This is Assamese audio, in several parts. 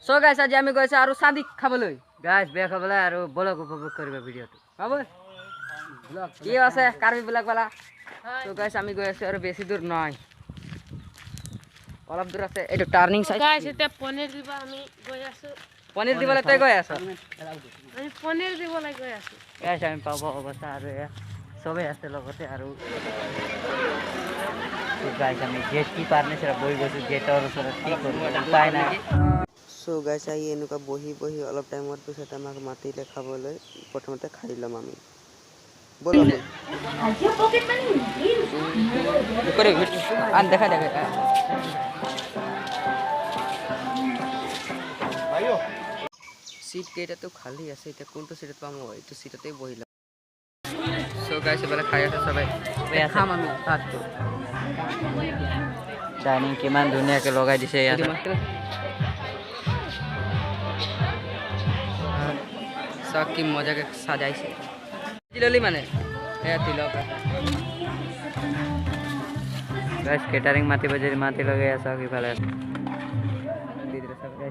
সো গাইস আজি আমি গৈছে আৰু সাদিক খাবলৈ গাইস বেয়া খাবলৈ আৰু ব্লগ উপভোগ কৰিব ভিডিঅ'টো হ'ব ব্লগ কি আছে কাৰ্বি ব্লগ वाला সো গাইস আমি গৈ আছো আৰু বেছি দূৰ নহয় অলপ দূৰ আছে এইটো টাৰ্নিং সাইড গাইস এটা পনিৰ দিবা আমি গৈ আছো পনিৰ দিবলৈ তই গৈ আছ আমি পনিৰ দিবলৈ গৈ আছো গাইস আমি পাব অৱস্থা আৰু সবে আছে লগতে আৰু গাইস আমি গেট কি পাৰ্টনাৰশ্বিপ বহি গৈছো গেটৰ ওচৰত কি কৰিব উপায় নাই সো গাইস আহি এনেকুৱা বহি অলপ টাইমৰ পিছত আমাক মাতিলে খাবলৈ প্ৰথমতে খাই ল'ম আমি বলো করে আন দেখা যাবে সিট কেইটা তো খালি আছে এটা কোনটো সিটত পাম এইটো সিটতেই বহিলাম সো গাইস এবারে খাই আছে সবাই খাম আমি ভাতটো ডাইনিং কিমান ধুনীয়াকৈ লগাই দিছে ইয়াত সব কি মজাকে সাজাইছে জিললি মানে এয়া তিলক গাইস কেটাৰিং মাতিব যদি মাতি লগাই আছে কিফালে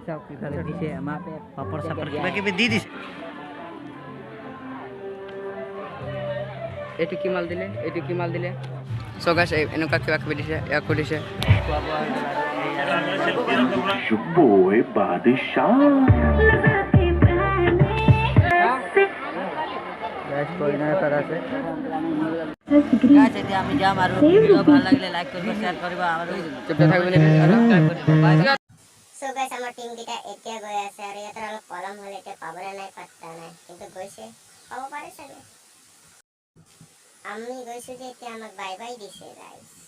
সব কিফালে দিছে আমাকে পাপড় সাপড় কিবা কিবি দি দিছে এইটো কি মাল দিলে সো গাইস এনেকুৱা কিবা কিবি দিছে ইয়াকো দিছে boy Badshah. গাইস কই না পার আছে গাইস যদি আমি যাম আর ভিডিও ভালো লাগলে লাইক করবে শেয়ার করবে আর চুপচাপ থাকবেন সাবস্ক্রাইব করে দিবেন বাই সো গাইস আমার টিম কিটা এতিয়া গৈ আছে আৰু ইয়াত অলপ কলম হলে এতিয়া পাবলে নাই পাত্তা নাই কিন্তু গৈছে পাব পাৰে চাগে আমি গৈছো যে এতিয়া আমাক বাই বাই দিছে গাইস